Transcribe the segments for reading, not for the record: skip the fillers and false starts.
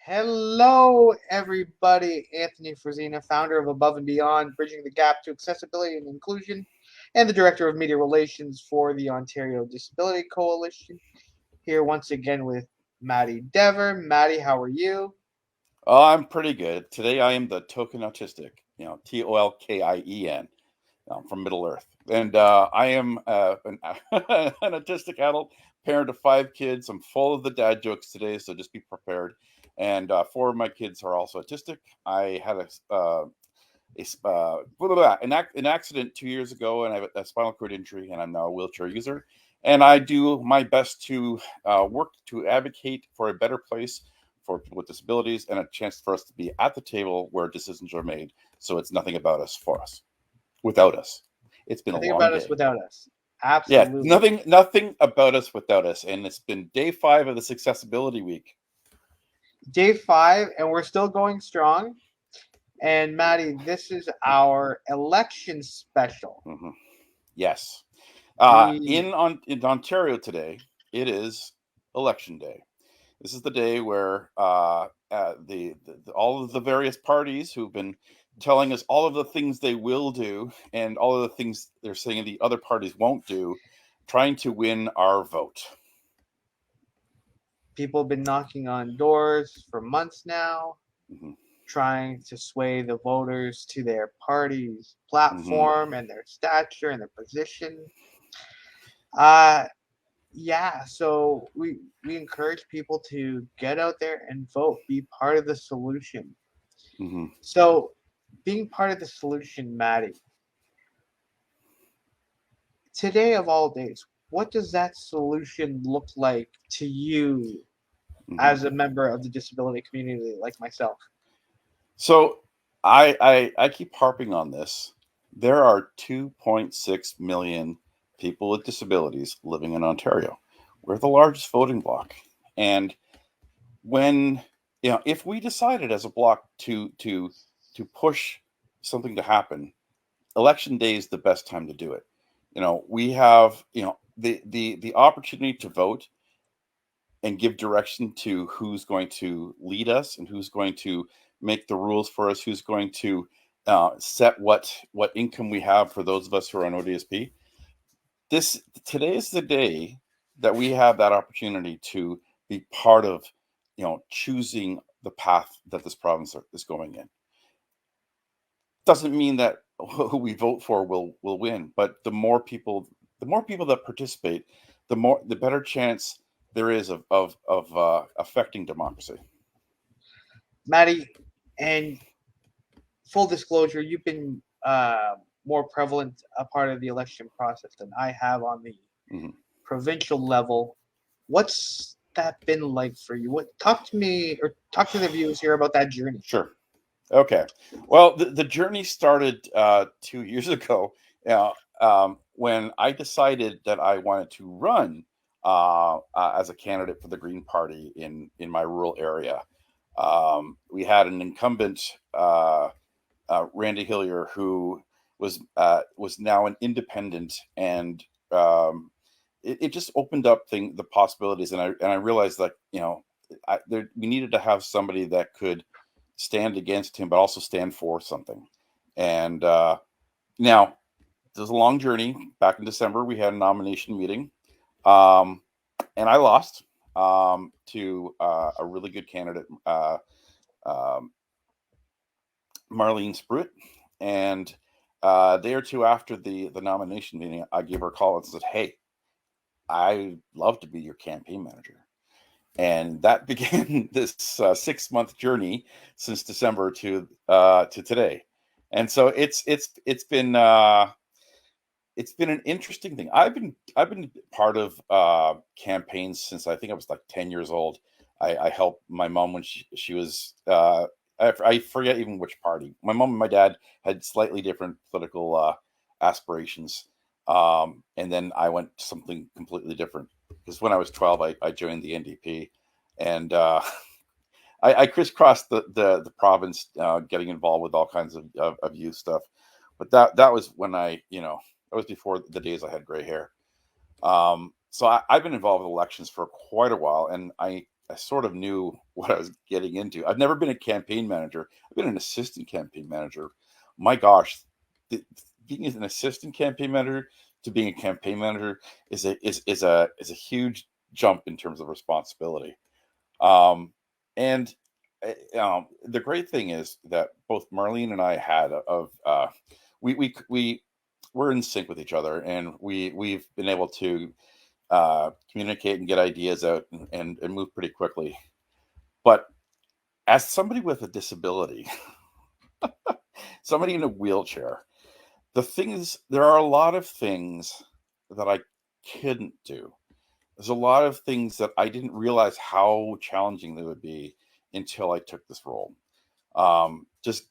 Hello, everybody. Anthony Frisina, founder of Above and Beyond, Bridging the Gap to Accessibility and Inclusion, and the Director of Media Relations for the Ontario Disability Coalition. Here once again with Maddy Dever. Maddy, how are you? Oh, I'm pretty good. Today I am the token autistic, Tolkien, from Middle Earth. And I am an autistic adult, parent of 5 kids. I'm full of the dad jokes today, so just be prepared. And 4 of my kids are also autistic. I had an accident 2 years ago, and I have a spinal cord injury, and I'm now a wheelchair user. And I do my best to work to advocate for a better place for people with disabilities and a chance for us to be at the table where decisions are made. So it's nothing about us for us, without us. It's been a Nothing long about us day. without us. Yeah, Absolutely. nothing about us without us. And it's been day 5 of this accessibility week. Day 5, and we're still going strong. And Maddy, this is our election special. Mm-hmm. Yes. We In Ontario today, it is election day. This is the day where all of the various parties who've been telling us all of the things they will do and all of the things they're saying the other parties won't do, trying to win our vote. People have been knocking on doors for months now, Mm-hmm. trying to sway the voters to their party's Mm-hmm. platform and their stature and their position. Uh yeah, so we encourage people to get out there and vote, be part of the solution. Mm-hmm. So being part of the solution, Maddy, today of all days, what does that solution look like to you Mm-hmm. as a member of the disability community like myself? So I keep harping on this. There are 2.6 million people with disabilities living in Ontario. We're the largest voting bloc, and when if we decided as a bloc to push something to happen, election day is the best time to do it. We have the opportunity to vote and give direction to who's going to lead us and who's going to make the rules for us, who's going to set what income we have for those of us who are on ODSP. Today is the day that we have that opportunity to be part of choosing the path that this province is going in. Doesn't mean that who we vote for will win, but the more people that participate, the better chance there is of affecting democracy. Maddy, and full disclosure, you've been more prevalent a part of the election process than I have on the Mm-hmm. provincial level. What's that been like for you? What talk to me or talk to the viewers here about that journey? Sure. Okay. Well, the journey started 2 years ago when I decided that I wanted to run as a candidate for the Green Party in my rural area. We had an incumbent, Randy Hillier, who was now an independent, and it just opened up the possibilities. And I realized that we needed to have somebody that could stand against him, but also stand for something. And now there's a long journey. Back in December, we had a nomination meeting, um, and I lost to a really good candidate, um, Marlene Spruitt. And a day or two after the nomination meeting, I gave her a call and said, "Hey, I'd love to be your campaign manager." And that began this 6-month journey since December to today. And so it's been an interesting thing. I've been part of campaigns since I think I was like 10 years old. I helped my mom when she was I forget even which party. My mom and my dad had slightly different political aspirations, and then I went to something completely different. Because when I was 12, I joined the NDP, and I crisscrossed the province, getting involved with all kinds of youth stuff. But that was when that was before the days I had gray hair. So I've been involved with elections for quite a while, and I sort of knew what I was getting into. I've never been a campaign manager. I've been an assistant campaign manager. My gosh, the, being an assistant campaign manager to being a campaign manager is a huge jump in terms of responsibility. And the great thing is that both Marlene and I had we we're in sync with each other, and we've been able to communicate and get ideas out and move pretty quickly. But as somebody with a disability, somebody in a wheelchair, there are a lot of things that I couldn't do. There's a lot of things that I didn't realize how challenging they would be until I took this role. Just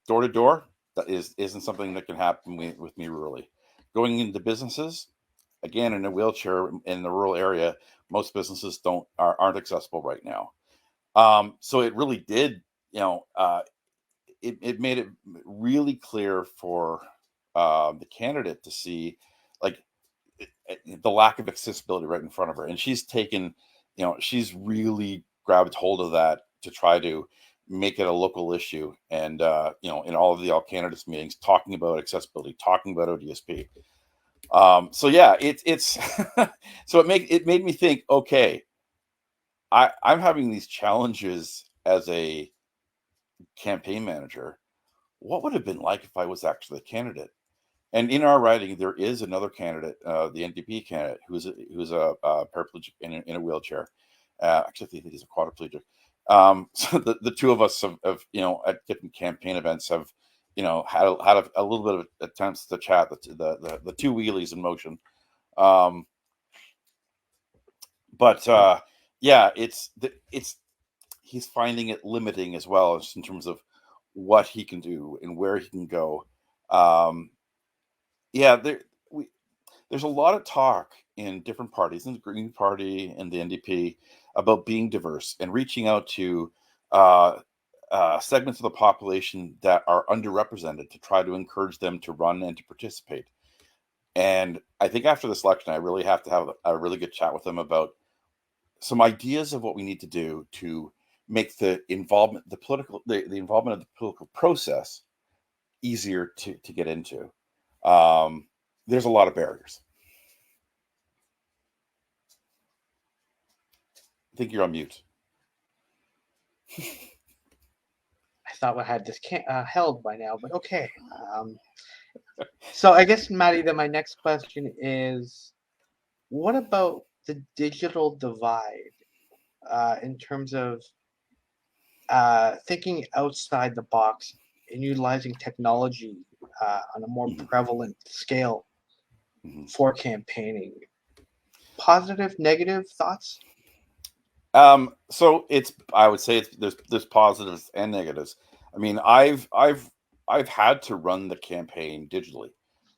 door to door, that isn't something that can happen with me rurally. Going into businesses, again, in a wheelchair in the rural area, most businesses aren't accessible right now. So it really did, it made it really clear for the candidate to see, like, the lack of accessibility right in front of her, and she's really grabbed hold of that to try to make it a local issue, and in all of the all candidates meetings, talking about accessibility, talking about ODSP. So yeah, it's so it made me think, okay, I'm having these challenges as a campaign manager. What would it have been like if I was actually a candidate? And in our riding, there is another candidate, the NDP candidate, who's a paraplegic in a wheelchair. Actually, I think he's a quadriplegic. So the two of us have at different campaign events have had a little bit of attempts to chat, the two wheelies in motion. Um, but yeah, it's he's finding it limiting as well, just in terms of what he can do and where he can go. Um, yeah, there's a lot of talk in different parties, in the Green Party and the NDP, about being diverse and reaching out to uh, segments of the population that are underrepresented to try to encourage them to run and to participate. And I think after this election, I really have to have a really good chat with them about some ideas of what we need to do to make the involvement, the involvement of the political process easier to get into. Um, there's a lot of barriers. I think you're on mute. I thought I had this held by now, but okay. Um, so I guess, Maddie, then my next question is, what about the digital divide in terms of thinking outside the box and utilizing technology on a more Mhm, prevalent scale mhm. for campaigning? Positive, negative thoughts? So I would say there's positives and negatives. I mean, I've had to run the campaign digitally.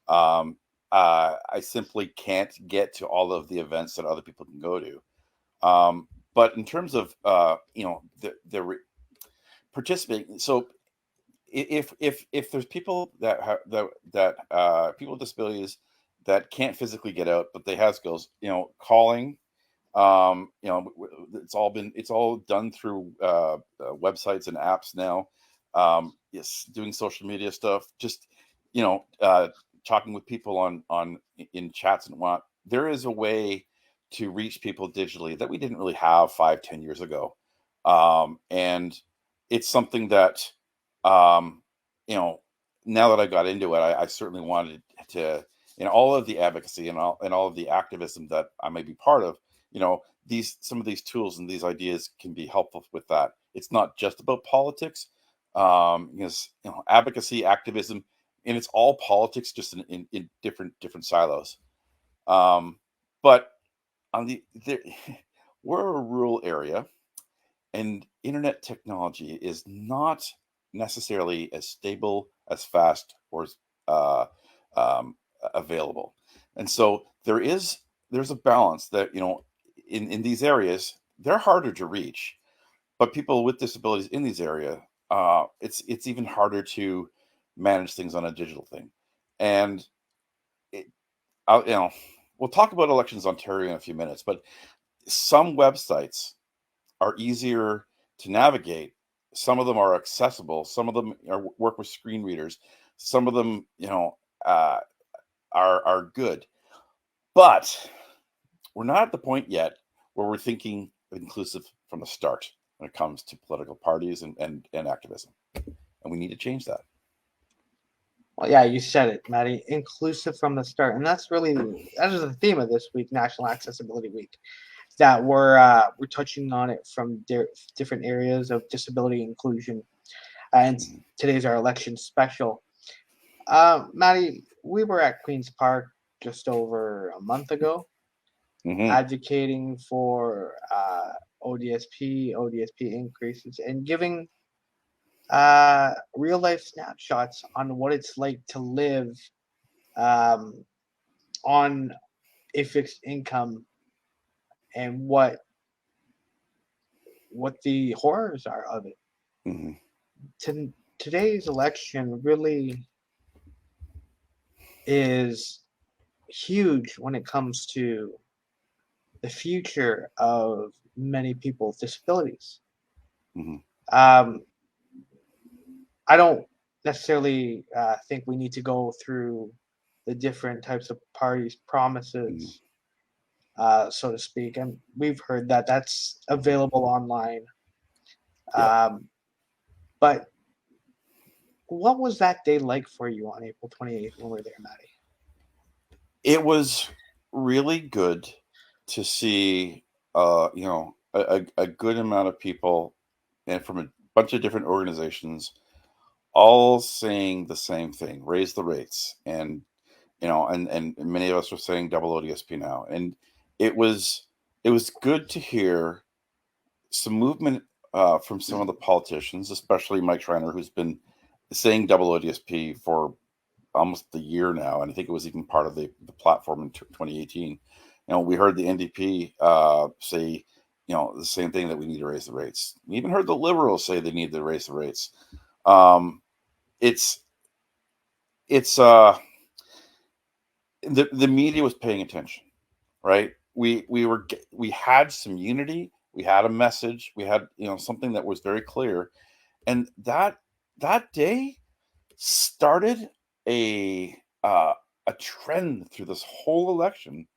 I simply can't get to all of the events that other people can go to. But in terms of participating, so if there's people that have that people with disabilities that can't physically get out, but they have skills, calling, it's all done through websites and apps now. Yes, doing social media stuff, just you know uh, talking with people in chats and whatnot. There is a way to reach people digitally that we didn't really have 5-10 years ago. And it's something that um you know now that I got into it, I certainly wanted to, in all of the advocacy and all of the activism that I may be part of, some of these tools and these ideas can be helpful with that. It's not just about politics, because advocacy, activism, and it's all politics, just in different silos. But on we're a rural area, and internet technology is not necessarily as stable, as fast, or as uh, available. And so there's a balance that, in these areas, they're harder to reach, but people with disabilities in these areas, it's even harder to manage things on a digital thing. And it, I'll, we'll talk about elections in Ontario in a few minutes, but some websites are easier to navigate. Some of them are accessible. Some of them work with screen readers. Some of them, uh, are good. But we're not at the point yet where we're thinking inclusive from the start when it comes to political parties and activism. And we need to change that. Well, yeah, you said it, Maddie. Inclusive from the start, and that is the theme of this week, National Accessibility Week. That we're touching on it from different areas of disability inclusion, and Mm-hmm. today's our election special. Maddie, we were at Queens Park just over a month ago, Mm-hmm. advocating for ODSP increases, and giving real life snapshots on what it's like to live um, on a fixed income and what the horrors are of it. Mm-hmm. Today's election really is huge when it comes to the future of many people with disabilities. Mm-hmm. Um, I don't necessarily think we need to go through the different types of parties' Mm-hmm. promises, so to speak. And we've heard that that's available online. Yeah. Um, but what was that day like for you on April 28th when we were there, Maddie? It was really good to see, a good amount of people and from a bunch of different organizations all saying the same thing: raise the rates. And and many of us were saying double ODSP now. And it was it was good to hear some movement from some of the politicians, especially Mike Schreiner, who's been saying double ODSP for almost a year now, and I think it was even part of the platform in 2018. We heard the NDP say, the same thing, that we need to raise the rates. We even heard the Liberals say they need to raise the rates. Um, it's it's the media was paying attention, right? We had some unity. We had a message. We had something that was very clear, and that day started a uh, a trend through this whole election.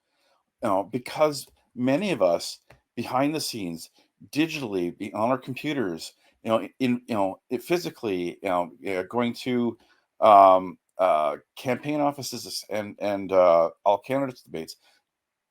Because many of us behind the scenes, digitally, on our computers, physically, going to campaign offices and all candidates debates,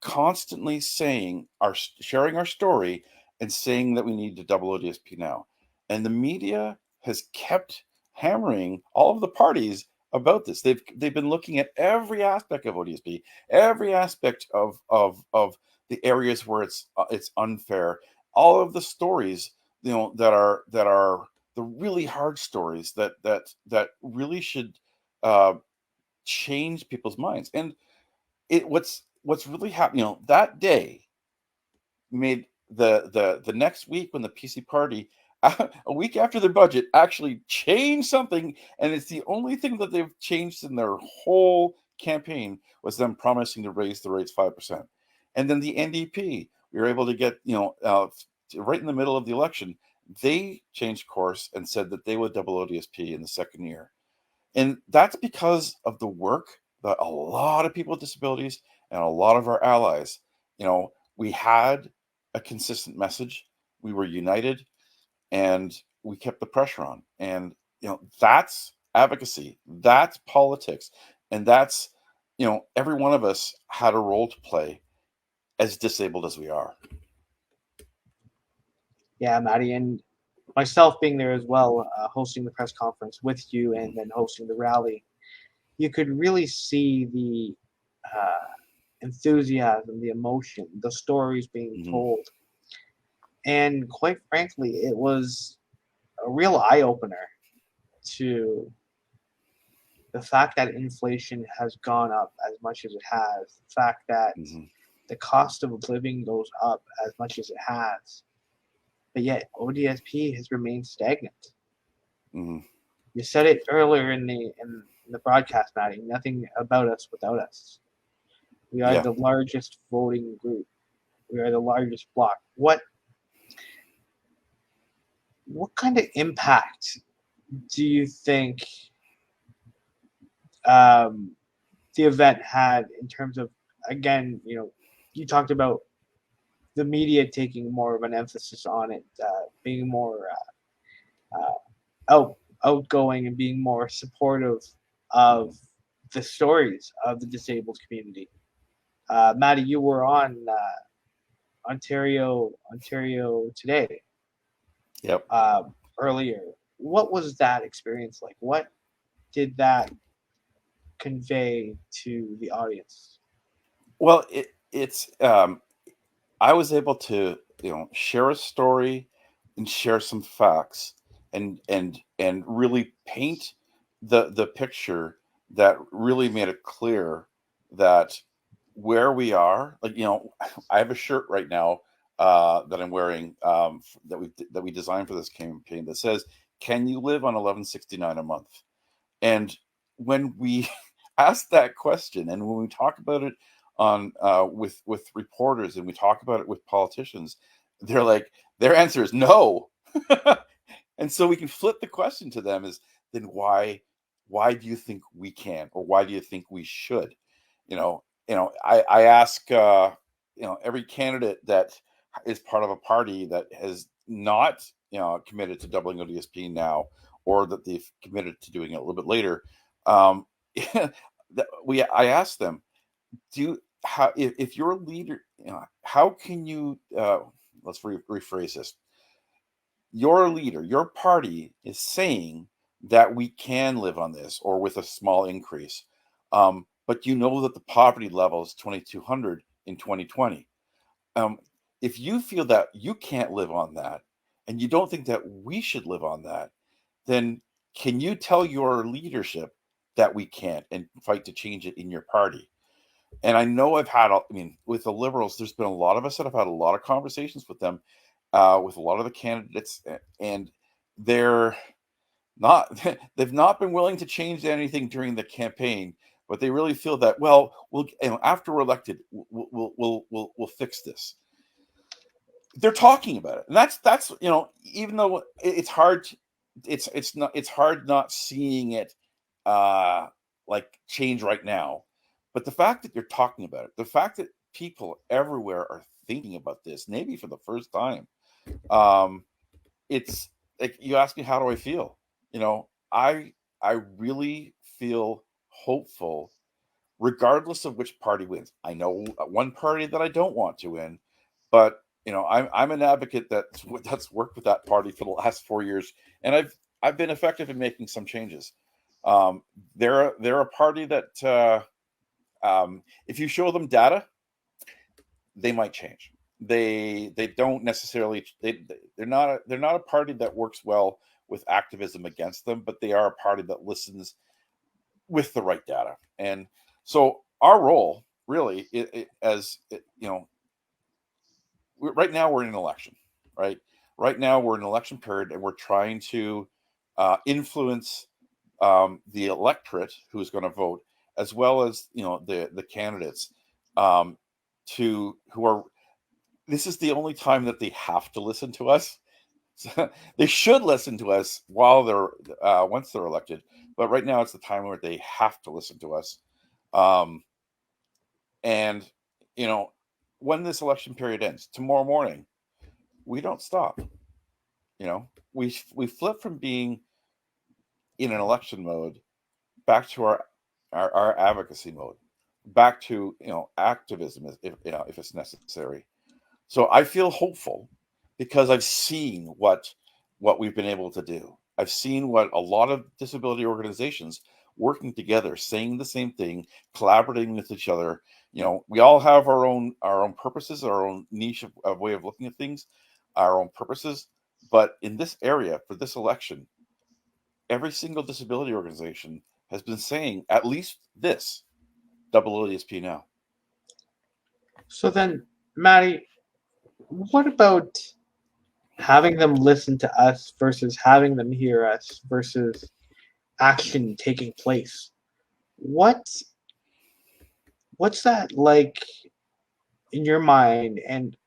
constantly sharing our story and saying that we need to double ODSP now. And the media has kept hammering all of the parties about this. They've been looking at every aspect of ODSP, every aspect of the areas where it's unfair, all of the stories, that are the really hard stories that really should uh, change people's minds. And what's really happening, that day made the next week, when the PC party, a week after their budget, actually changed something. And it's the only thing that they've changed in their whole campaign, was them promising to raise the rates 5%. And then the NDP, we were able to get, right in the middle of the election, they changed course and said that they would double ODSP in the second year. And that's because of the work that a lot of people with disabilities and a lot of our allies, we had a consistent message. We were united, and we kept the pressure on. And, that's advocacy, that's politics. And that's, every one of us had a role to play, as disabled as we are. Yeah, Maddie, and myself being there as well, hosting the press conference with you and then hosting the rally, you could really see the uh, enthusiasm, the emotion, the stories being Mm-hmm. told. And quite frankly, it was a real eye opener to the fact that inflation has gone up as much as it has, the fact that Mm-hmm. the cost of living goes up as much as it has, but yet ODSP has remained stagnant. Mm-hmm. You said it earlier in the broadcast, Maddie. Nothing about us without us. We are Yeah. the largest voting group. We are the largest bloc. What what kind of impact do you think um, the event had in terms of, again, you talked about the media taking more of an emphasis on it, being more out outgoing and being more supportive of the stories of the disabled community. Maddie, you were on Ontario Today Yep. earlier. What was that experience like? What did that convey to the audience? Well, it's I was able to, share a story and share some facts and really paint the picture that really made it clear that where we are, like, I have a shirt right now that I'm wearing, that we designed for this campaign that says, "Can you live on 1169 a month?" And when we ask that question, and when we talk about it on with reporters, and we talk about it with politicians, they're like, their answer is no. And so we can flip the question to them: is then why do you think we can, or why do you think we should? I ask every candidate that is part of a party that has not committed to doubling ODSP now, or that they've committed to doing it a little bit later. um I asked them, do how if you're a leader, how can you let's rephrase this. Your leader, your party is saying that we can live on this, or with a small increase, but you know that the poverty level is 2200 in 2020. um, if you feel that you can't live on that, and you don't think that we should live on that, then can you tell your leadership that we can't, and fight to change it in your party? And I know with the Liberals, there's been a lot of us that have had a lot of conversations with them, with a lot of the candidates, and they're not, they've not been willing to change anything during the campaign, but they really feel that, well, after we're elected, we'll fix this. They're talking about it, and that's even though it's hard, it's hard not seeing it like change right now. But the fact that you're talking about it, the fact that people everywhere are thinking about this, maybe for the first time, um it's like, you ask me, how do I feel? I really feel hopeful, regardless of which party wins. I know one party that I don't want to win, but I'm an advocate that's worked with that party for the last 4 years, and I've been effective in making some changes. Um, they're a party that, if you show them data, they might change. They don't necessarily, they're not a party that works well with activism against them, but they are a party that listens with the right data. And so our role really, right now we're in an election, right? Right now we're in an election period, and we're trying to influence the electorate who's going to vote, as well as the candidates, um, to who are. This is the only time that they have to listen to us. They should listen to us while they're once they're elected, but right now it's the time where they have to listen to us. Um, and you know, when this election period ends tomorrow morning, we don't stop. We flip from being in an election mode back to our advocacy mode, back to activism, if it's necessary. So I feel hopeful, because I've seen what we've been able to do. I've seen what a lot of disability organizations working together, saying the same thing, collaborating with each other. We all have our own purposes, our own niche of way of looking at things, our own purposes. But in this area, for this election, every single disability organization has been saying at least this: double ODSP now. So then, Maddie, what about having them listen to us versus having them hear us versus action taking place? What what's that like in your mind, and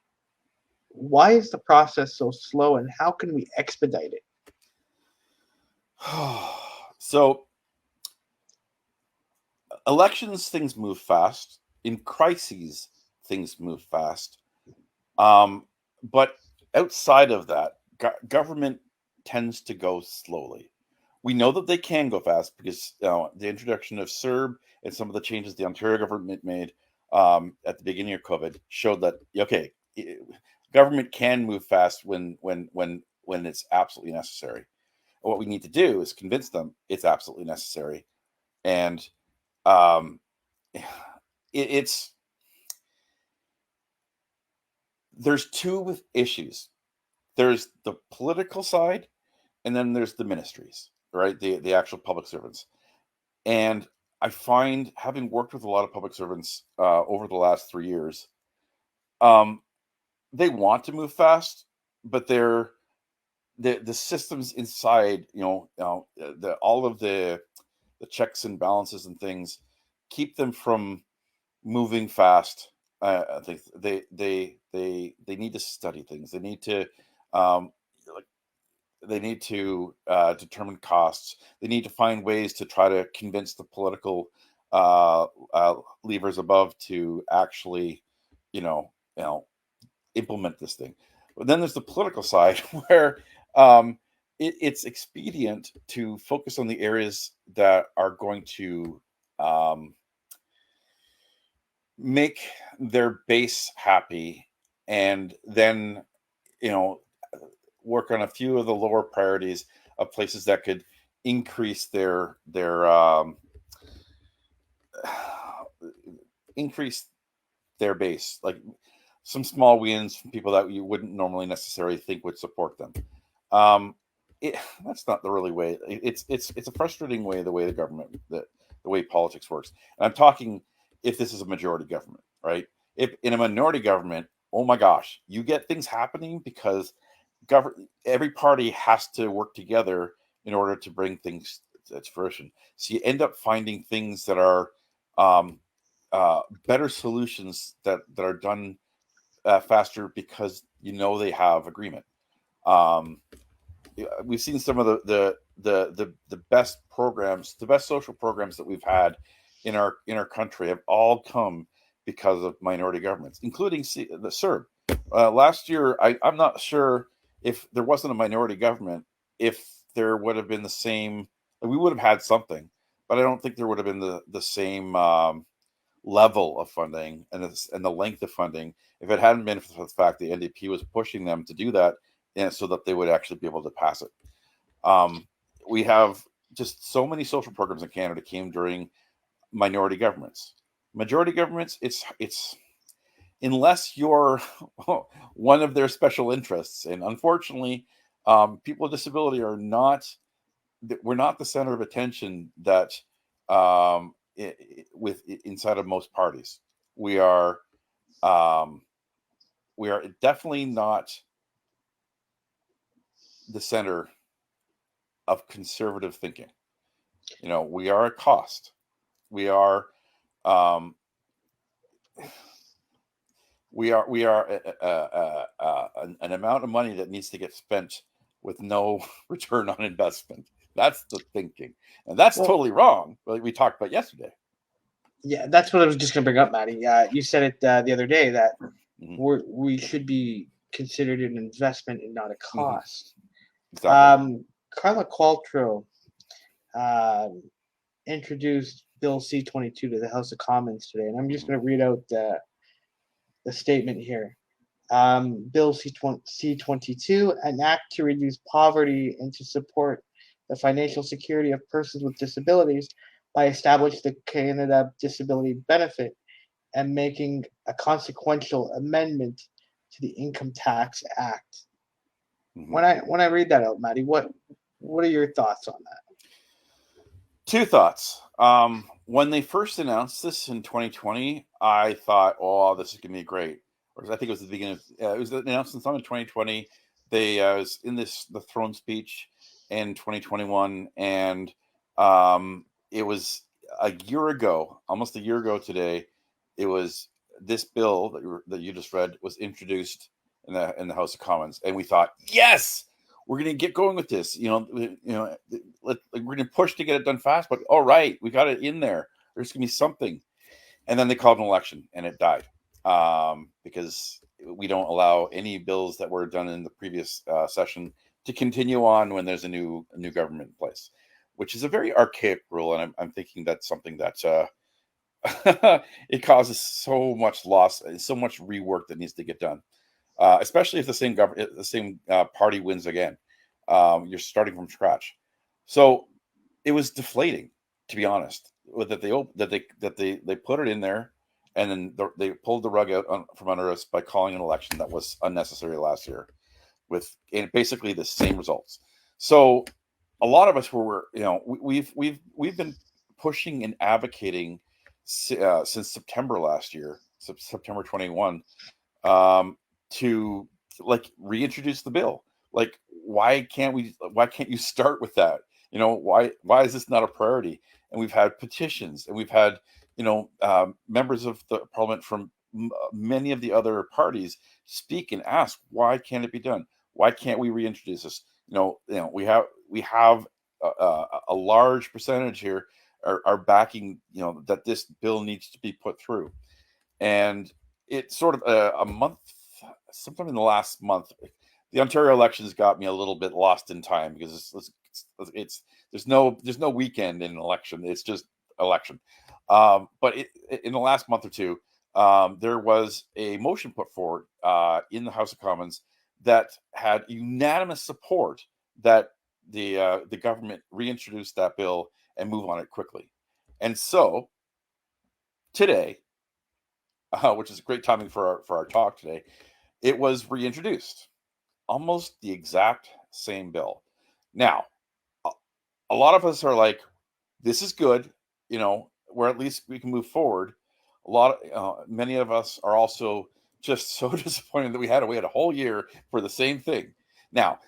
Why is the process so slow, and how can we expedite it? So, elections, things move fast. In crises, things move fast. But outside of that, government tends to go slowly. We know that they can go fast because the introduction of CERB and some of the changes the Ontario government made at the beginning of COVID showed that okay, government can move fast when it's absolutely necessary. What we need to do is convince them it's absolutely necessary, and um, it's there's two issues. There's the political side, and then there's the ministries, right? The actual public servants. And I find, having worked with a lot of public servants over the last 3 years, um, they want to move fast, but the systems inside, all of the checks and balances and things keep them from moving fast. I think they need to study things. They need to um, like determine costs. They need to find ways to try to convince the political levers above to actually, you know, you know, implement this thing. But then there's the political side where it's expedient to focus on the areas that are going to um, make their base happy, and then you know work on a few of the lower priorities of places that could increase their increase their base, like some small wins from people that you wouldn't normally necessarily think would support them. Um, it, that's not the really way. It's a frustrating way, the way the government, the way politics works. And I'm talking if this is a majority government, right? If in a minority government, oh my gosh, you get things happening because every party has to work together in order to bring things to fruition. So you end up finding things that are um, better solutions that are done faster because they have agreement. Um, we've seen some of the best programs, the best social programs that we've had in our country have all come because of minority governments, including the CERB. Last year, I'm not sure if there wasn't a minority government, if there would have been the same. We would have had something, but I don't think there would have been the same level of funding and the length of funding if it hadn't been for the fact the NDP was pushing them to do that, and so that they would actually be able to pass it. Um, we have just so many social programs in Canada came during minority governments. Majority governments, it's unless you're one of their special interests, and unfortunately, people with disability are not. We're not the center of attention that inside of most parties. We are um, we are definitely not the center of conservative thinking. We are a cost. We are um, we are an amount of money that needs to get spent with no return on investment. That's the thinking, and that's Well, totally wrong. Like we talked about yesterday. yeah, that's what I was just going to bring up, Maddie. You said it the other day that Hmm. we should be considered an investment and not a Hmm. cost. Exactly. Carla Qualtrough um, introduced Bill C-22 to the House of Commons today, and I'm just Hmm. going to read out the statement here. Bill C-22, an act to reduce poverty and to support the financial security of persons with disabilities by establishing the Canada Disability Benefit and making a consequential amendment to the Income Tax Act. Hmm. When I read that out, Maddie, what are your thoughts on that? Two thoughts. When they first announced this in 2020, I thought, "Oh, this is gonna be great." Or I think it was the beginning of it was announced in summer 2020. They was in the throne speech in 2021, and it was a year ago, almost a year ago today. It was this bill that you just read was introduced in the House of Commons, and we thought, yes, we're going to get going with this. We're going to push to get it done fast. But all right, we got it in there. There's going to be something, and then they called an election, and it died because we don't allow any bills that were done in the previous session to continue on when there's a new government in place, which is a very archaic rule, and I'm thinking that's something that it causes so much loss, so much rework that needs to get done, especially if the same party wins again. You're starting from scratch, so it was deflating, to be honest. They put it in there, and then they pulled the rug out from under us by calling an election that was unnecessary last year, with basically the same results. So a lot of us we've been pushing and advocating since September last year, September 21, to like reintroduce the bill. Like, why can't you start with that? Why is this not a priority? And we've had petitions, and we've had members of the parliament from many of the other parties speak and ask, why can't it be done? Why can't we reintroduce this? We have a large percentage here are backing that this bill needs to be put through. And it's sort of a month, sometime in the last month, the Ontario elections got me a little bit lost in time, because it's there's no weekend in an election. It's just election. But in the last month or two, there was a motion put forward in the House of Commons that had unanimous support that the government reintroduce that bill and move on it quickly. And so today, which is great timing for our talk today, it was reintroduced, almost the exact same bill. Now, a lot of us are like, this is good, where at least we can move forward. Many of us are also just so disappointed that we had to wait a whole year for the same thing. Now,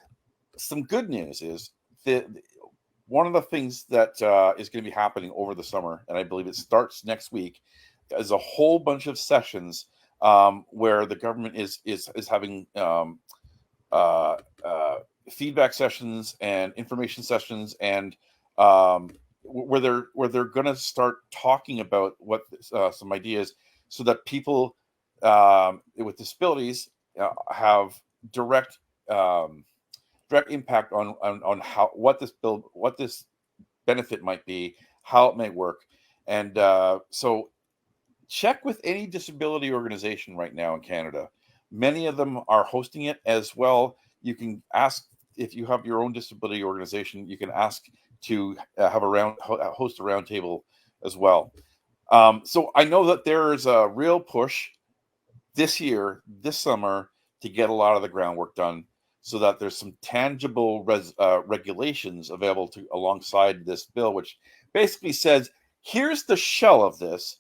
some good news is that one of the things that is going to be happening over the summer, and I believe it starts next week, is a whole bunch of sessions where the government is having feedback sessions and information sessions, and where they're going to start talking about what some ideas, so that people with disabilities have direct impact on how what this benefit might be, how it may work. And so check with any disability organization right now in Canada. Many of them are hosting it as well. You can ask, if you have your own disability organization, you can ask to host a roundtable as well. So I know that there is a real push this summer, to get a lot of the groundwork done, so that there's some tangible regulations available alongside this bill, which basically says, here's the shell of this,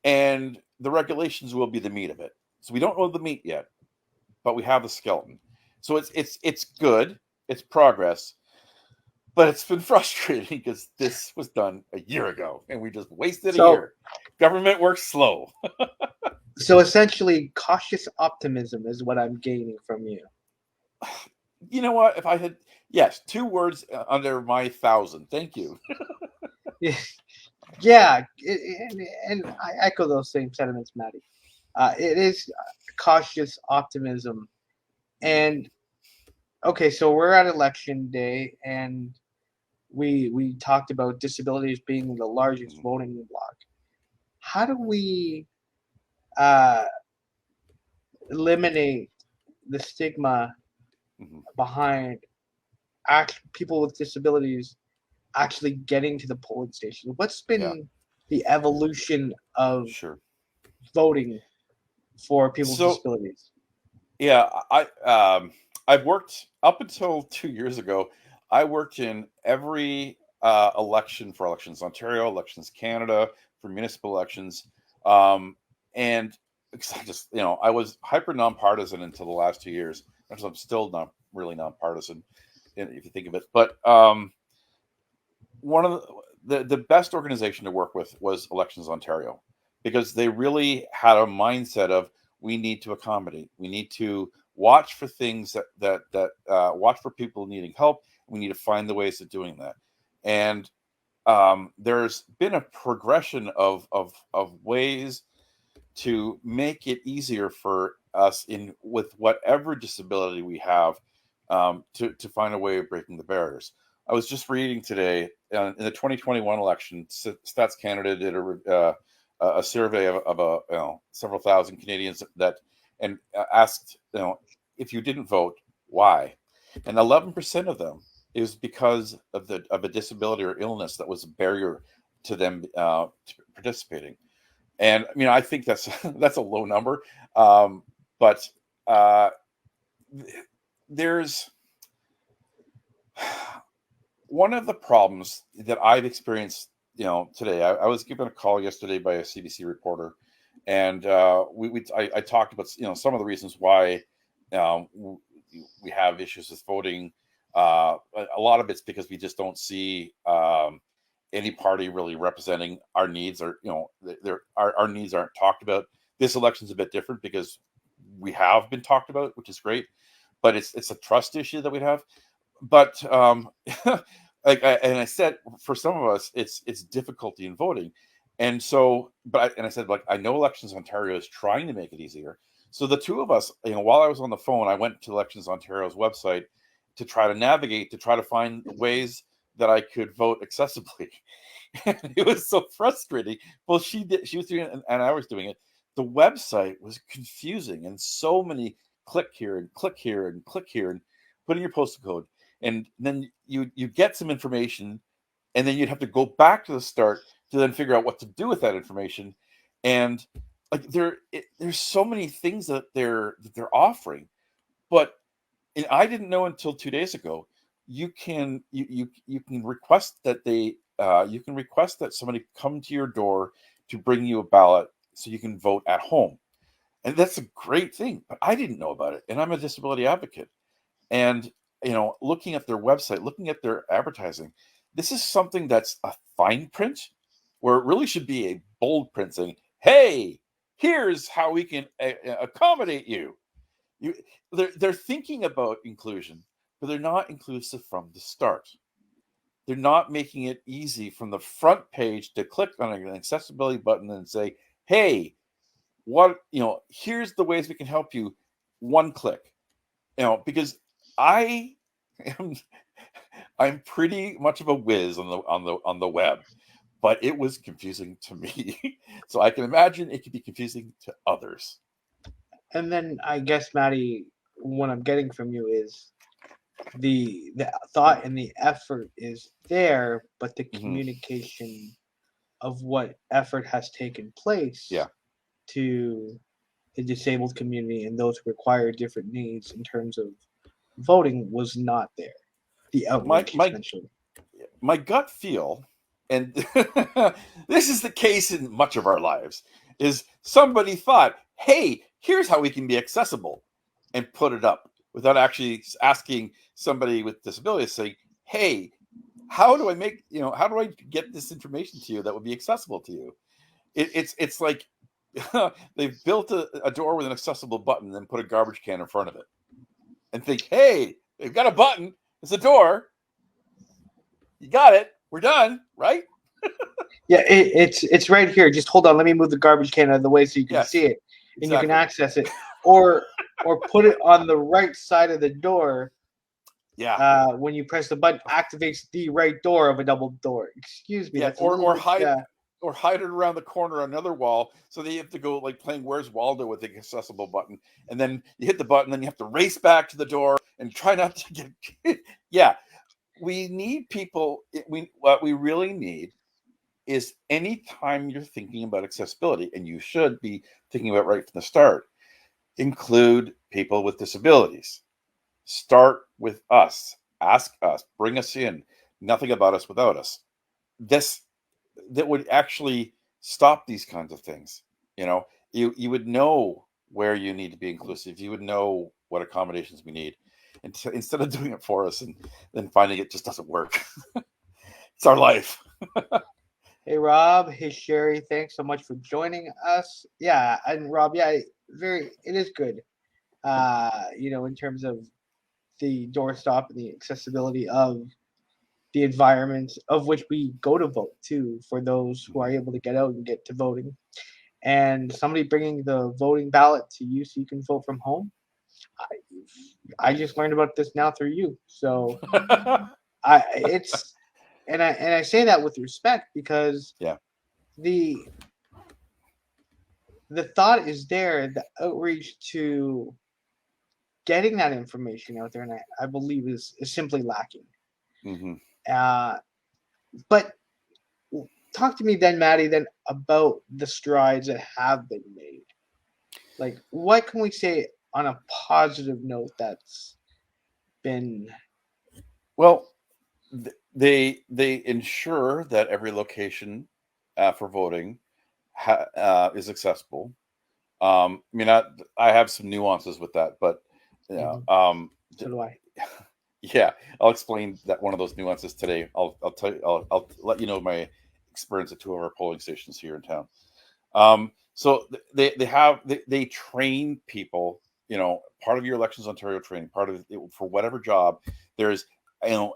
and the regulations will be the meat of it. So we don't know the meat yet, but we have the skeleton. So it's good, it's progress, but it's been frustrating because this was done a year ago, and we just wasted a year. Government works slow. So essentially, cautious optimism is what I'm gaining from you. You know what? If I had, yes, 2 words under my 1,000. Thank you. Yeah, and I echo those same sentiments, Maddy. It is cautious optimism. And okay, so we're at election day, and we talked about disabilities being the largest voting bloc. How do we eliminate the stigma behind people with disabilities actually getting to the polling station? What's been the evolution of voting for people with disabilities? Yeah, I've worked up until 2 years ago. I worked in every election for Elections Ontario, Elections Canada, for municipal elections, and I just I was hyper nonpartisan until the last 2 years. Actually, I'm still not really nonpartisan, if you think of it. But one of the best organization to work with was Elections Ontario, because they really had a mindset of, we need to accommodate, we need to watch for things that watch for people needing help. We need to find the ways of doing that. And there's been a progression of ways to make it easier for us in with whatever disability we have, to find a way of breaking the barriers. I was just reading today in the 2021 election, Stats Canada did a survey of several thousand Canadians that and asked, if you didn't vote, why? And 11% of them is because of a disability or illness that was a barrier to them participating. And I think that's that's a low number, but uh, there's one of the problems that I've experienced. Today I was given a call yesterday by a CBC reporter, and I talked about some of the reasons why we have issues with voting. A lot of it's because we just don't see any party really representing our needs, or our needs aren't talked about. This election's a bit different because we have been talked about, which is great, but it's a trust issue that we have. But I said, for some of us, it's difficulty in voting, and so, I said, like, I know Elections Ontario is trying to make it easier. So the two of us, while I was on the phone, I went to Elections Ontario's website to try to navigate, to try to find ways that I could vote accessibly. And it was so frustrating. Well, she was doing it, and I was doing it. The website was confusing, and so many click here and click here and click here and put in your postal code, and then you get some information, and then you'd have to go back to the start to then figure out what to do with that information. And like there's so many things that they're offering, but and I didn't know until 2 days ago. You can request that you can request that somebody come to your door to bring you a ballot so you can vote at home, and that's a great thing. But I didn't know about it, and I'm a disability advocate, and looking at their website, looking at their advertising, this is something that's a fine print, where it really should be a bold print saying, "Hey, here's how we can accommodate you." You, they're thinking about inclusion, but they're not inclusive from the start. They're not making it easy from the front page to click on an accessibility button and say, "Hey, here's the ways we can help you." One click, because I am I'm pretty much of a whiz on the web, but it was confusing to me. So I can imagine it could be confusing to others. And then I guess, Maddy, what I'm getting from you is the thought and the effort is there, but the Mm-hmm. communication of what effort has taken place Yeah. to the disabled community and those who require different needs in terms of voting was not there. The My outreach, my essentially. my gut feel, and this is the case in much of our lives, is somebody thought, "Hey, here's how we can be accessible," and put it up without actually asking somebody with disabilities, saying, "Hey, how do I how do I get this information to you that would be accessible to you?" It's like they've built a door with an accessible button and then put a garbage can in front of it and think, "Hey, they've got a button, it's a door, you got it, we're done, right?" Yeah, it's right here. Just hold on. Let me move the garbage can out of the way so you can Yes, see it and you can exactly. access it, or put it on the right side of the door. Yeah, When you press the button, activates the right door of a double door. Excuse me, yeah, that's a little bit. or hide it around the corner on another wall, so that you have to go like playing Where's Waldo with the accessible button, and then you hit the button, then you have to race back to the door and try not to get. Yeah, we need people. What we really need is, anytime you're thinking about accessibility, and you should be thinking about right from the start, include people with disabilities. Start with us. Ask us. Bring us in. Nothing about us without us. This that would actually stop these kinds of things. You would know where you need to be inclusive. You would know what accommodations we need, and instead of doing it for us and then finding it just doesn't work. It's our life. Hey Rob, hey Sherry, thanks so much for joining us. Yeah, and Rob, yeah, it is good. in terms of the doorstop and the accessibility of the environment of which we go to vote too, for those who are able to get out and get to voting, and somebody bringing the voting ballot to you so you can vote from home. I just learned about this now through you, so I it's and I say that with respect because Yeah. the the thought is there, the outreach to getting that information out there, and I believe is simply lacking. Hmm. Uh, but talk to me then, Maddie, then about the strides that have been made. Like, what can we say on a positive note that's been? Well, they ensure that every location for voting is accessible. I mean, I have some nuances with that, but yeah, Mhm, so d- do I. yeah, I'll explain that one of those nuances today. I'll tell you. I'll let you know my experience at two of our polling stations here in town. So they train people. Part of your Elections Ontario training, part of it, for whatever job, there's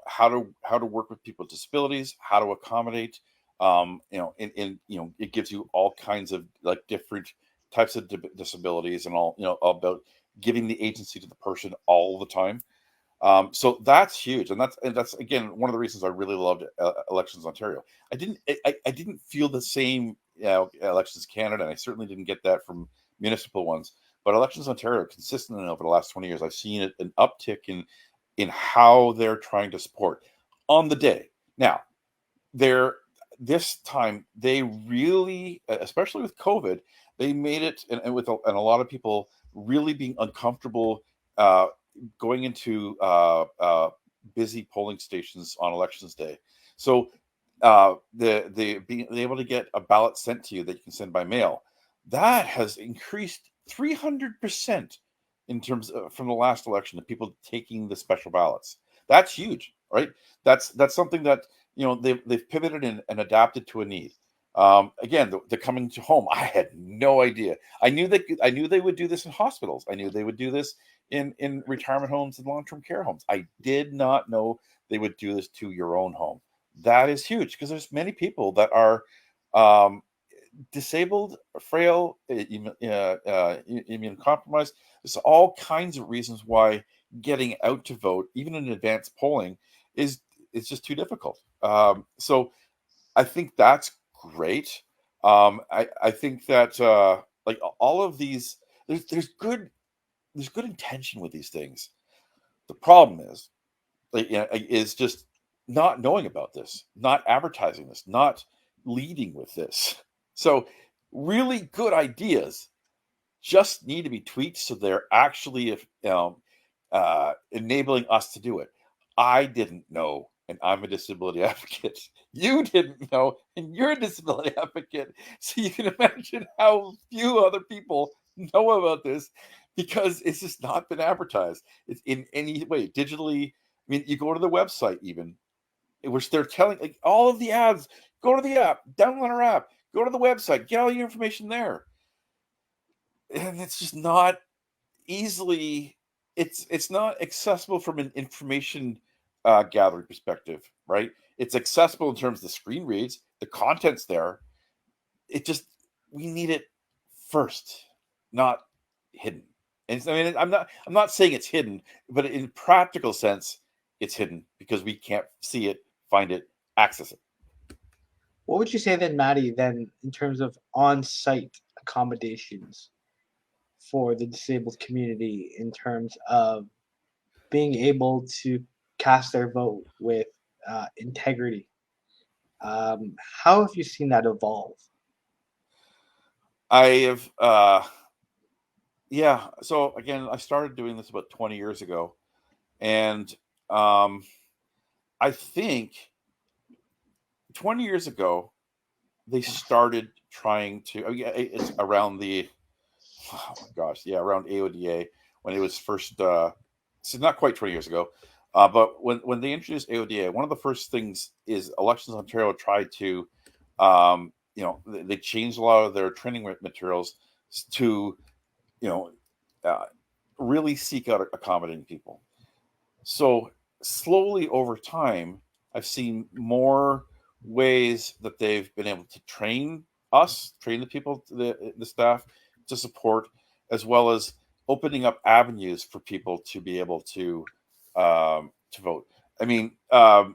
how to work with people with disabilities, how to accommodate. It gives you all kinds of like different types of disabilities and all about giving the agency to the person all the time. So that's huge, and that's again one of the reasons I really loved Elections Ontario. I didn't feel the same Elections Canada, and I certainly didn't get that from municipal ones. But Elections Ontario, consistently over the last 20 years, I've seen an uptick in how they're trying to support on the day. Now, they're this time they really, especially with COVID, they made it, and a lot of people really being uncomfortable uh, going into busy polling stations on elections day. So the being able to get a ballot sent to you that you can send by mail, that has increased 300% in terms of, from the last election, of people taking the special ballots. That's huge, right? That's something that they've pivoted and adapted to a need. Again, the coming to home, I had no idea. I knew they would do this in hospitals. I knew they would do this in retirement homes and long-term care homes. I did not know they would do this to your own home. That is huge because there's many people that are um, disabled, frail, immune compromised. There's all kinds of reasons why getting out to vote, even in advanced polling, is it's just too difficult. So I think that's great. I think that like all of these, there's good intention with these things. The problem is is just not knowing about this, not advertising this, not leading with this. So really good ideas just need to be tweaked so they're actually enabling us to do it. I didn't know, and I'm a disability advocate. You didn't know, and you're a disability advocate. So you can imagine how few other people know about this because it's just not been advertised in any way digitally. I mean, you go to the website even, which they're telling like all of the ads. Go to the app, download our app, go to the website, get all your information there, and it's just not easily it's not accessible from an information gathering perspective, right? It's accessible in terms of the screen reads, the content's there. It just we need it first, not hidden. And I mean, I'm not saying it's hidden, but in practical sense, it's hidden because we can't see it, find it, access it. What would you say then, Maddie, then in terms of on-site accommodations for the disabled community in terms of being able to cast their vote with integrity? How have you seen that evolve? I have yeah, so again, I started doing this about 20 years ago, and um I think 20 years ago, they started trying to. Oh, yeah, it's around the. Oh my gosh, yeah, around AODA when it was first. So not quite 20 years ago, but when they introduced AODA, one of the first things is Elections Ontario tried to, they changed a lot of their training materials to, you know, uh, really seek out accommodating people. So slowly over time, I've seen more ways that they've been able to train the people, the staff to support, as well as opening up avenues for people to be able to vote. I mean, I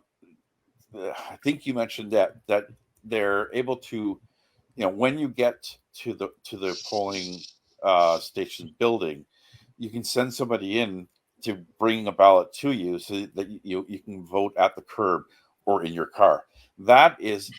think you mentioned that they're able to, when you get to the polling station building, you can send somebody in to bring a ballot to you so that you can vote at the curb or in your car. That is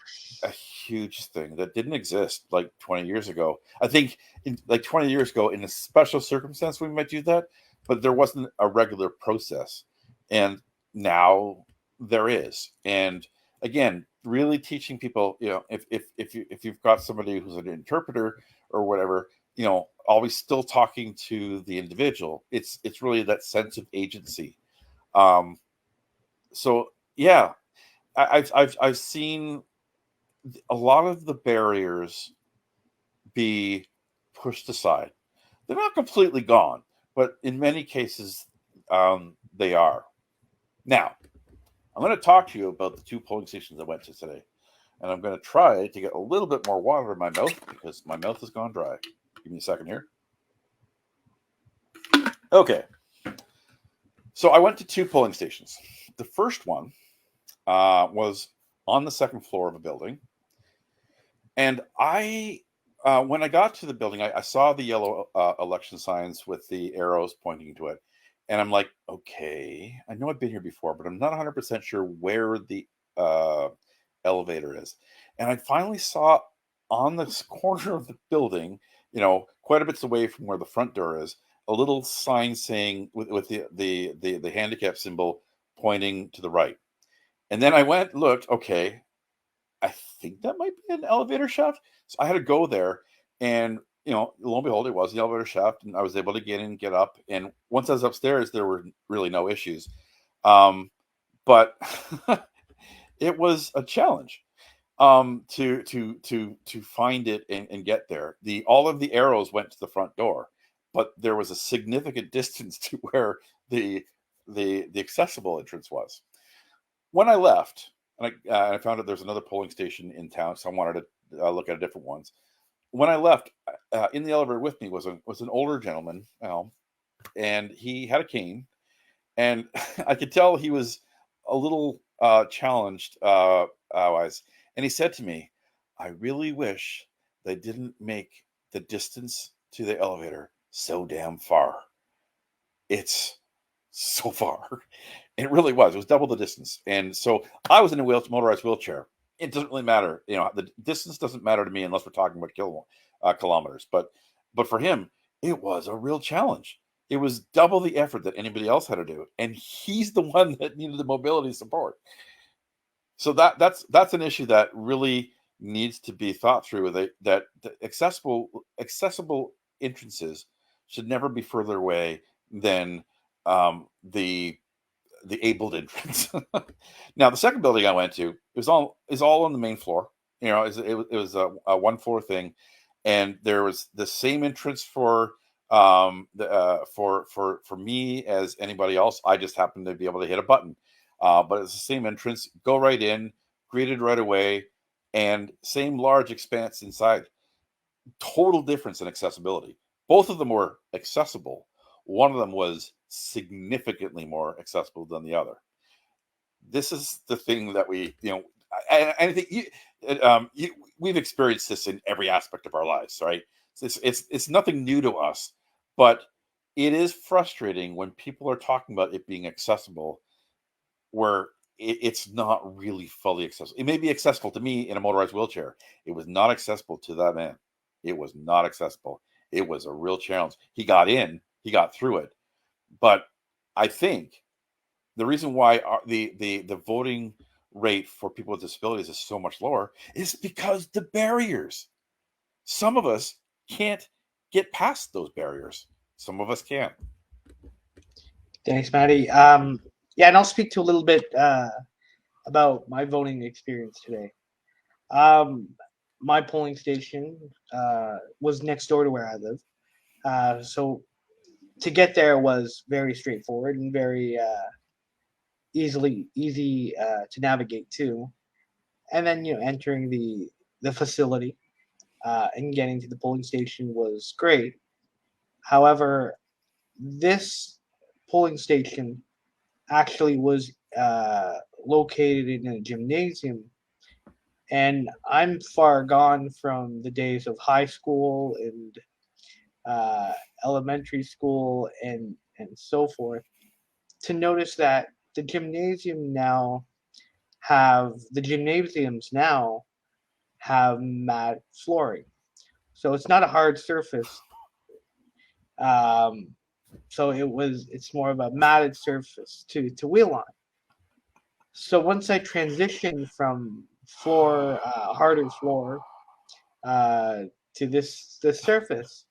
a huge thing that didn't exist like 20 years ago. I think like 20 years ago, in a special circumstance, we might do that, but there wasn't a regular process. And now there is. And again, really teaching people, if you've got somebody who's an interpreter or whatever, always still talking to the individual. It's really that sense of agency. Um, so yeah, I've seen a lot of the barriers be pushed aside. They're not completely gone, but in many cases, they are. Now, I'm going to talk to you about the 2 polling stations I went to today, and I'm going to try to get a little bit more water in my mouth because my mouth has gone dry. Give me a second here. Okay. So I went to 2 polling stations. The first one was on the second floor of a building. And when I got to the building, I saw the yellow election signs with the arrows pointing to it. And I'm like, okay, I know I've been here before, but I'm not 100% sure where the uh, elevator is. And I finally saw on this corner of the building, quite a bit away from where the front door is, a little sign saying with the handicap symbol pointing to the right. And then I went, looked, okay, I think that might be an elevator shaft. So I had to go there, and lo and behold, it was the elevator shaft, and I was able to get in, get up. And once I was upstairs, there were really no issues. But it was a challenge to find it and get there. All of the arrows went to the front door, but there was a significant distance to where the accessible entrance was. When I left, and I found out there's another polling station in town, so I wanted to look at different ones. When I left, in the elevator with me was an older gentleman, and he had a cane, and I could tell he was a little challenged wise. And he said to me, "I really wish they didn't make the distance to the elevator so damn far. It's so far." It really was. It was double the distance. And so I was in a motorized wheelchair. It doesn't really matter. The distance doesn't matter to me unless we're talking about kilometers. But for him, it was a real challenge. It was double the effort that anybody else had to do, and he's the one that needed the mobility support. So that's an issue that really needs to be thought through. That accessible entrances should never be further away than the abled entrance. Now, the second building I went to is all on the main floor. It was a 1 floor thing, and there was the same entrance for for me as anybody else. I just happened to be able to hit a button, but it's the same entrance. Go right in, greeted right away, and same large expanse inside. Total difference in accessibility. Both of them were accessible. One of them was significantly more accessible than the other. This is the thing that I think we've experienced this in every aspect of our lives, right? It's nothing new to us, but it is frustrating when people are talking about it being accessible where it's not really fully accessible. It may be accessible to me in a motorized wheelchair. It was not accessible to that man. It was not accessible. It was a real challenge. He got in, he got through it. But I think the reason why the voting rate for people with disabilities is so much lower is because the barriers. Some of us can't get past those barriers. Some of us can. Thanks, Maddy. Yeah, and I'll speak to a little bit about my voting experience today. Um, my polling station was next door to where I live. So to get there was very straightforward and very easy to navigate too. And then entering the facility and getting to the polling station was great. However, this polling station actually was located in a gymnasium, and I'm far gone from the days of high school and uh, elementary school and so forth to notice that the gymnasiums now have matte flooring, so it's not a hard surface. Um, so it's more of a matted surface to wheel on. So once I transitioned from harder floor, uh, to this surface,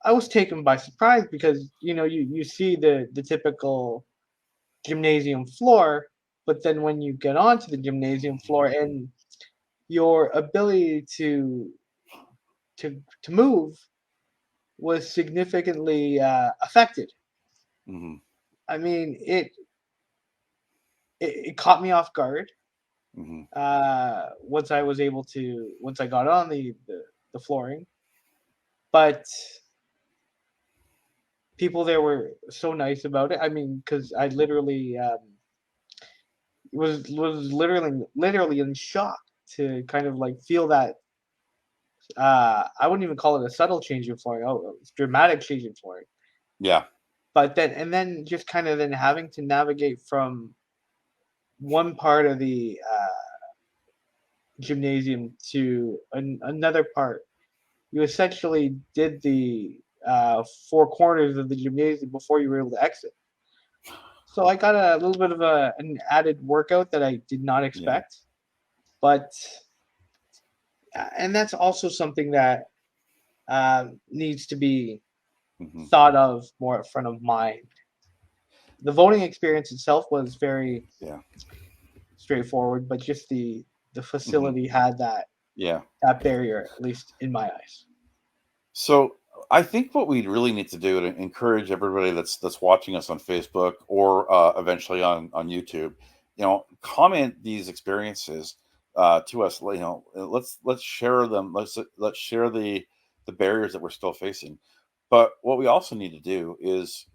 I was taken by surprise because you see the typical gymnasium floor, but then when you get onto the gymnasium floor and your ability to move was significantly affected. Mm-hmm. I mean, it caught me off guard. Mm-hmm. Once I got on the flooring, but people there were so nice about it. I mean, because I literally was literally in shock to kind of like feel that. I wouldn't even call it a subtle change in flooring. Oh, it's dramatic change in flooring. Yeah. But then just kind of then having to navigate from one part of the gymnasium to another part. You essentially did the four corners of the gymnasium before you were able to exit. So I got a little bit of an added workout that I did not Yeah. expect. But and that's also something that needs to be Mm-hmm. thought of more at front of mind. The voting experience itself was very Yeah. straightforward, but just the Mm-hmm. facility had Yeah. that barrier, at least in my eyes. So I think what we really need to do to encourage everybody that's watching us on Facebook or eventually on YouTube, comment these experiences to us. Let's share them. Let's share the barriers that we're still facing. But what we also need to do is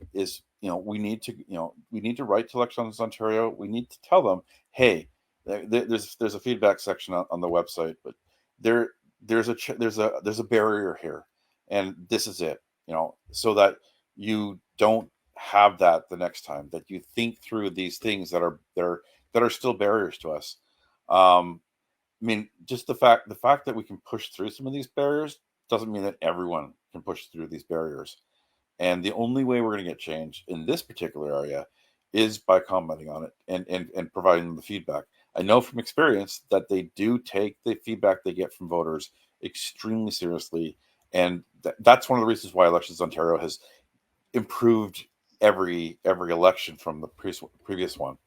we need to write to Elections Ontario. We need to tell them, hey, there's a feedback section on the website, but there there's a barrier here, and this is it, so that you don't have that the next time, that you think through these things that are still barriers to us. I mean, just the fact that we can push through some of these barriers doesn't mean that everyone can push through these barriers. And the only way we're going to get change in this particular area is by commenting on it and providing them the feedback. I know from experience that they do take the feedback they get from voters extremely seriously. And that's one of the reasons why Elections Ontario has improved every election from the previous one.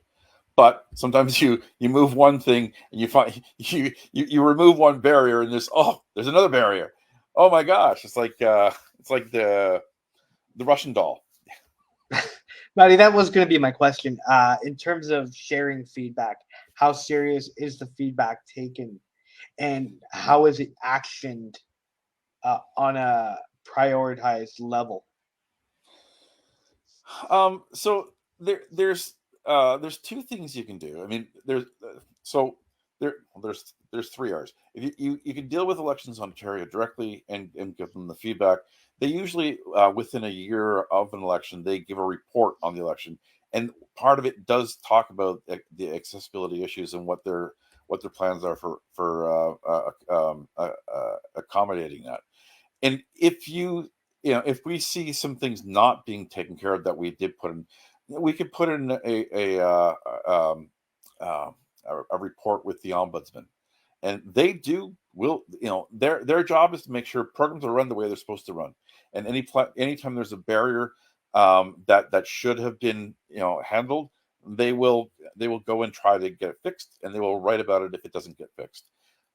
But sometimes you move one thing and you find you remove one barrier and there's another barrier. Oh my gosh, it's like the Russian doll. Maddie, that was going to be my question. In terms of sharing feedback, how serious is the feedback taken, and how is it actioned on a prioritized level? So there's two things you can do. I mean, so there's three R's. If you can deal with Elections in Ontario directly and give them the feedback. They usually within a year of an election they give a report on the election, and part of it does talk about the accessibility issues and what their plans are for accommodating that. And if we see some things not being taken care of that we did put in, we could put in uh, a report with the ombudsman, and they do will their job is to make sure programs are run the way they're supposed to run. And anytime there's a barrier that should have been handled, they will go and try to get it fixed, and they will write about it if it doesn't get fixed.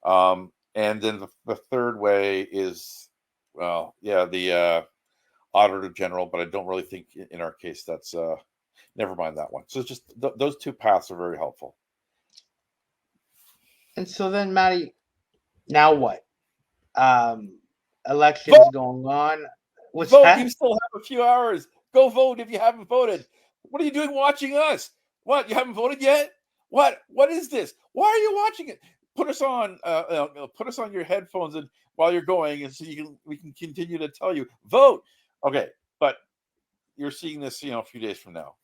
And then the third way is, well, yeah, the auditor general, but I don't really think in our case that's never mind that one. So it's just those two paths are very helpful. And so then, Maddy, now what? Um, elections Vote, going on. What's vote. You that? still have a few hours. Go vote if you haven't voted. What are you doing watching us? What, you haven't voted yet? What is this? Why are you watching it? Put us on put us on your headphones and while you're going, and so we can continue to tell you vote. Okay, but you're seeing this, a few days from now.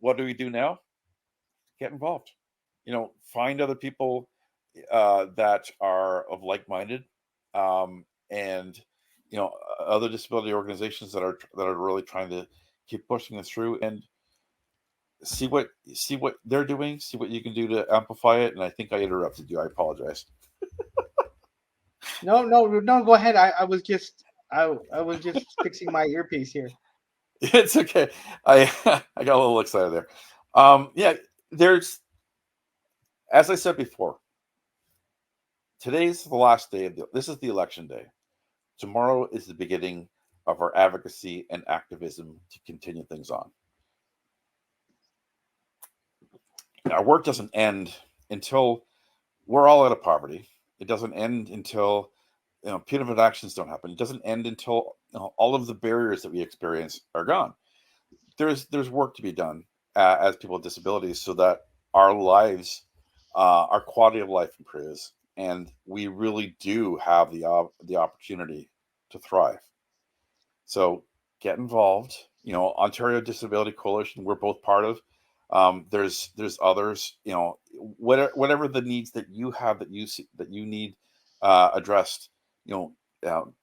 What do we do now? Get involved. Find other people that are of like-minded, and other disability organizations that are really trying to keep pushing this through, and see what they're doing, see what you can do to amplify it. And I think I interrupted you. I apologize. No, no, no. Go ahead. I was just fixing my earpiece here. It's okay. I I got a little excited there. Yeah, there's, as I said before, today's the last day of this is the election day. Tomorrow is the beginning of our advocacy and activism to continue things on. Our work doesn't end until we're all out of poverty. It doesn't end until punitive actions don't happen. It doesn't end until all of the barriers that we experience are gone. There's work to be done as people with disabilities, so that our lives, our quality of life improves, and we really do have the opportunity to thrive. So get involved. Ontario Disability Coalition, we're both part of. There's others. Whatever the needs that you have that you need addressed.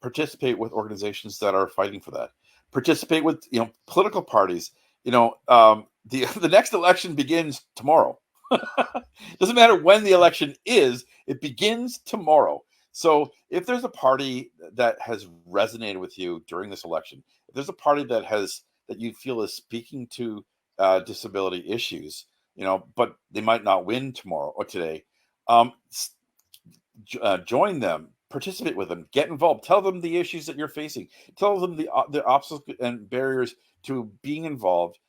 Participate with organizations that are fighting for that. Participate with political parties. The next election begins tomorrow. Doesn't matter when the election is; it begins tomorrow. So if there's a party that has resonated with you during this election, if there's a party that you feel is speaking to disability issues, but they might not win tomorrow or today, um, join them, participate with them, get involved, tell them the issues that you're facing, tell them the obstacles and barriers to being involved,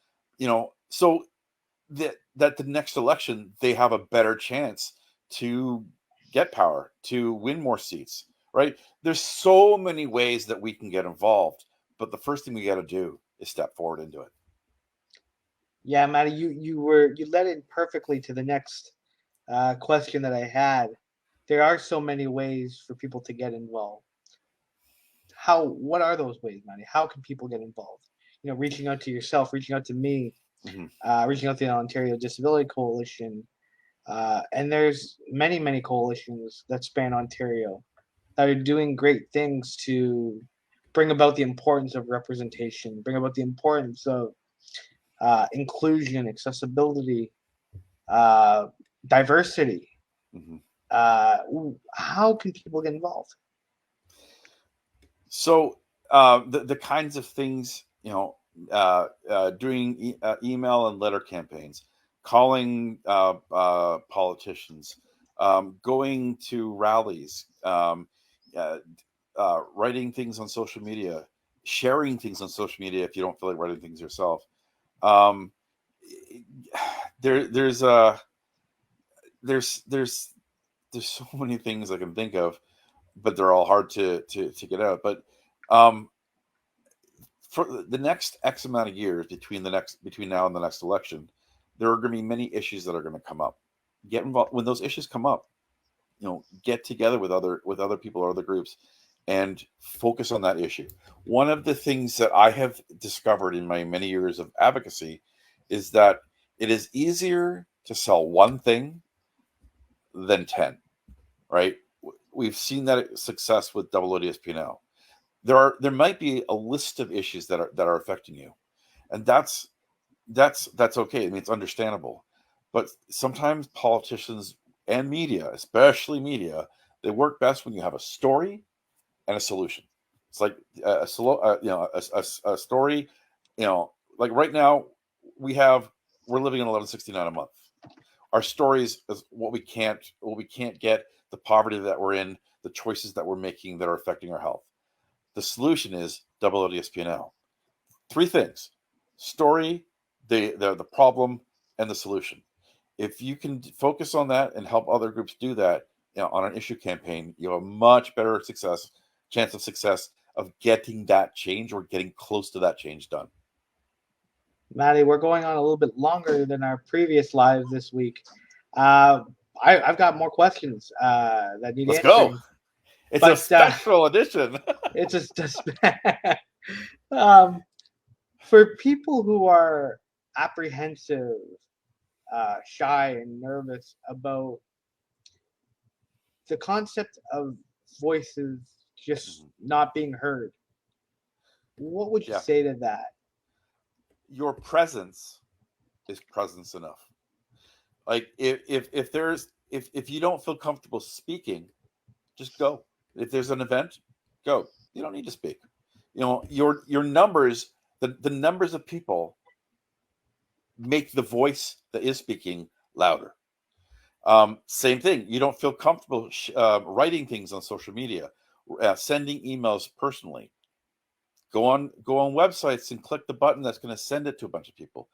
so that the next election they have a better chance to get power, to win more seats, right? There's so many ways that we can get involved, but the first thing we got to do is step forward into it. Yeah, Maddie, you led in perfectly to the next question that I had. There are so many ways for people to get involved. What are those ways, Maddie? How can people get involved? Reaching out to yourself, reaching out to me, Mm-hmm. reaching out to the Ontario Disability Coalition, and there's many coalitions that span Ontario that are doing great things to bring about the importance of representation, bring about the importance of inclusion, accessibility, uh, diversity. Mm-hmm. Uh, how can people get involved? So the kinds of things, doing email and letter campaigns, calling politicians, going to rallies, writing things on social media, sharing things on social media if you don't feel like writing things yourself. Um, there's there's so many things I can think of, but they're all hard to get out. But um, for the next X amount of years between now and the next election, there are going to be many issues that are going to come up. Get involved when those issues come up. Get together with other people or other groups, and focus on that issue. One of the things that I have discovered in my many years of advocacy is that it is easier to sell one thing than 10. Right? We've seen that success with double ODSP now. There might be a list of issues that are affecting you, and that's okay. I mean, it's understandable, but sometimes politicians and media, especially media, they work best when you have a story and a solution. It's like a story. Like right now we're living in 1169 a month. Our stories is what we can't get, the poverty that we're in, the choices that we're making that are affecting our health. The solution is DSPNL. Three things: story, the problem, and the solution. If you can focus on that and help other groups do that, on an issue campaign, you have a much better chance of success of getting that change or getting close to that change done. Maddy, we're going on a little bit longer than our previous lives this week. I've got more questions that need Let's go. answering. It's a But special edition. it's just for people who are apprehensive, shy, and nervous about the concept of voices just not being heard. What would you Yeah. say to that? Your presence is presence enough. Like if you don't feel comfortable speaking, just go. If there's an event, go. You don't need to speak. Your numbers, the numbers of people make the voice that is speaking louder. Same thing. You don't feel comfortable writing things on social media, sending emails personally. Go on websites and click the button that's going to send it to a bunch of people.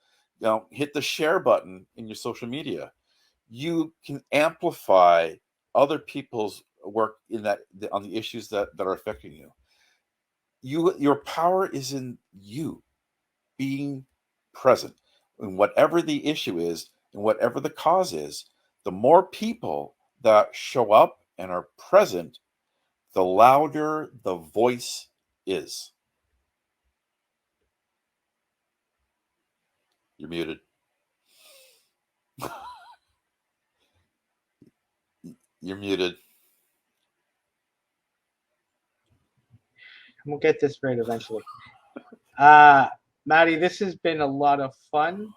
Hit the share button in your social media. You can amplify other people's work on the issues that are affecting you. Your power is in you being present. And whatever the issue is and whatever the cause is, the more people that show up and are present, the louder the voice is. You're muted. You're muted. We'll get this right eventually. Maddy, this has been a lot of fun.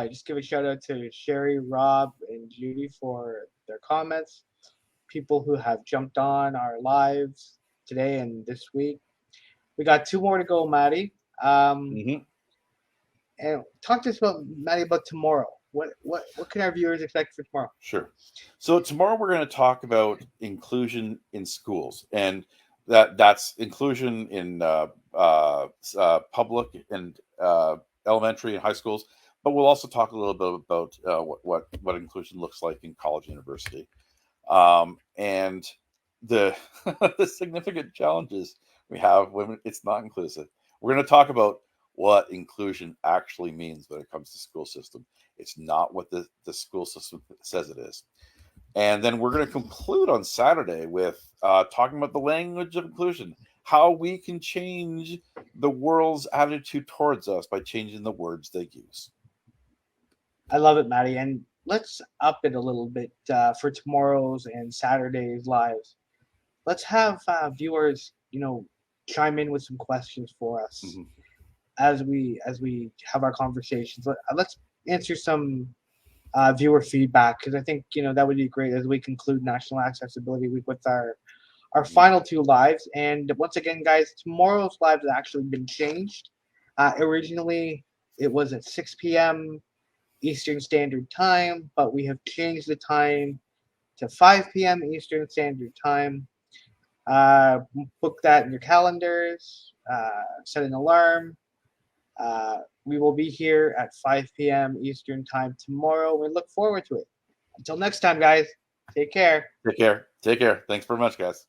Just give a shout out to Sherry, Rob, and Judy for their comments. People who have jumped on our lives today and this week. We got 2 more to go, Maddy. And talk to us about Maddy about tomorrow. What can our viewers expect for tomorrow? Sure. So tomorrow we're going to talk about inclusion in schools, and that's inclusion in public and elementary and high schools. But we'll also talk a little bit about what inclusion looks like in college and university, and the the significant challenges we have when it's not inclusive. We're going to talk about what inclusion actually means when it comes to school system. It's not what the school system says it is. And then we're going to conclude on Saturday with talking about the language of inclusion, how we can change the world's attitude towards us by changing the words they use. I love it, Maddy. And let's up it a little bit for tomorrow's and Saturday's lives. Let's have viewers, chime in with some questions for us as we have our conversations. Let's answer some viewer feedback, because I think that would be great as we conclude National Accessibility Week with our final 2 lives. And once again, guys, tomorrow's live has actually been changed. Originally, it was at 6 p.m. Eastern Standard Time, but we have changed the time to 5 p.m. Eastern Standard Time. Book that in your calendars. Set an alarm. We will be here at 5 p.m. Eastern Time tomorrow. We look forward to it. Until next time, guys, take care. Take care. Take care. Thanks very much, guys.